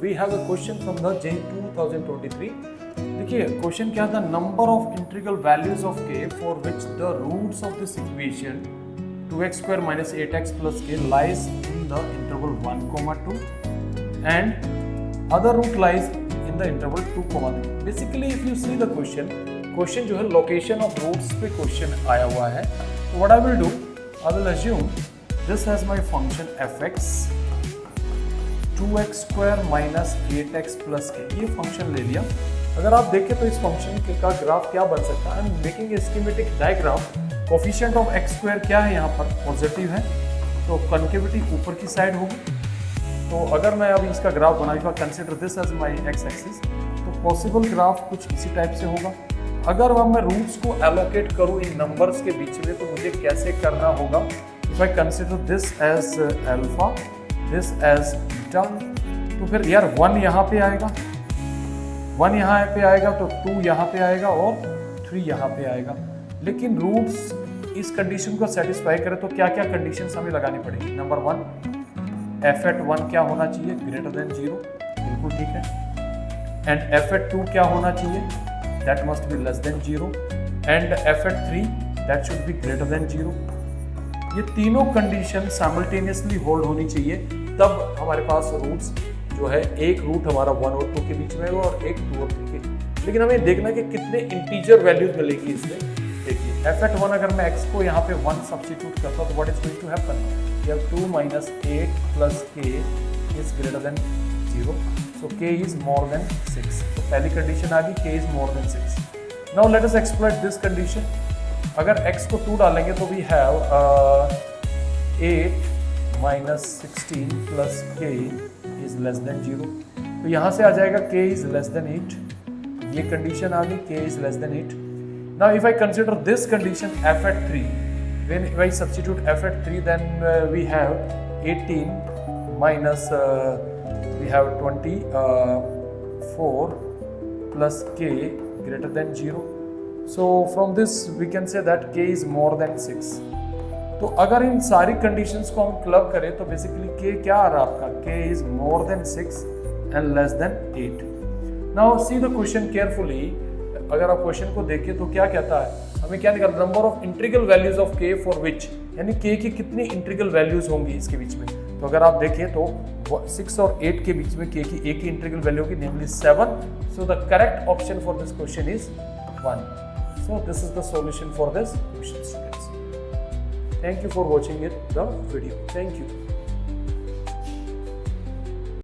We have a question from the JEE 2023. देखिए question क्या था, number of integral values of k for which the roots of this equation 2x² minus 8x plus k lies in the interval 1, 2 and other root lies in the interval 2, 3. Basically if you see the question जो है location of roots पे question आया हुआ है. तो what I will do, I will assume this has my function fx 2x² minus 8x plus k. ये function ले लिया. अगर आप देखें तो इस फंक्शन का ग्राफ क्या बन सकता है. I am making a schematic diagram. Coefficient of x² क्या है, यहाँ पर पॉजिटिव है, तो कॉन्केविटी ऊपर की साइड होगी. तो अगर मैं अभी इसका ग्राफ बनाऊँ, consider this as my x axis, तो पॉसिबल ग्राफ कुछ इसी टाइप से होगा. अगर मैं रूट्स को एलोकेट करूँ इन नंबर्स के बीच में, तो मुझे कैसे करना होगा. If I consider this as alpha, this as beta, तो फिर यार 1 यहाँ पे आएगा, 1 यहाँ पे आएगा, तो 2 यहाँ पे आएगा और 3 यहाँ पे आएगा. लेकिन रूट्स इस कंडीशन को सेटिस्फाई करें तो क्या क्या कंडीशंस हमें लगानी पड़ेगी. नंबर 1, f(1) क्या होना चाहिए, ग्रेटर देन 0. बिल्कुल ठीक है. एंड f(2) क्या होना चाहिए, that must be less than 0. And f(3) that should be greater than 0. ये तीनों कंडीशन साइमल्टेनियसली होल्ड होनी चाहिए, तब हमारे पास रूट्स जो है, एक रूट हमारा 1 और 2 के बीच में होगा और एक 2 और 3 के. लेकिन हमें देखना है कि कितने इंटीजर वैल्यूज मिलेगी इसमें. देखिए f(1) अगर मैं x को यहाँ पे 1 सब्स्टिट्यूट करता हूँ, तो what is going to happen, you have 2 minus 8 plus k is greater than 0. So k is more than 6. तो पहली कंडीशन आ गई, k is more than 6. Now let us exploit this condition. अगर x को 2 डालेंगे तो we have 8 minus 16 plus k is less than 0. तो यहाँ से आ जाएगा k is less than 8. ये कंडीशन आ गई, k is less than 8. Now if I consider this condition f(3), when I substitute f(3), then we have 18 minus we have 24 plus k greater than 0. So from this we can say that k is more than 6. तो अगर इन सारी conditions को हम club करें तो basically k क्या आ रहा है आपका, k is more than 6 and less than 8. Now see the question carefully. अगर आप क्वेश्चन को देखें तो क्या कहता है, हमें क्या निकालना, number of integral values of k for which, यानी k की कितनी इंटीग्रल वैल्यूज होंगी इसके बीच में. तो अगर आप देखें तो 6 और 8 के बीच में k की एक ही इंटीग्रल वैल्यू होगी, नेमली 7. So the correct option for this question is 1. So this is the solution for this question, students. Thank you for watching the video. Thank you.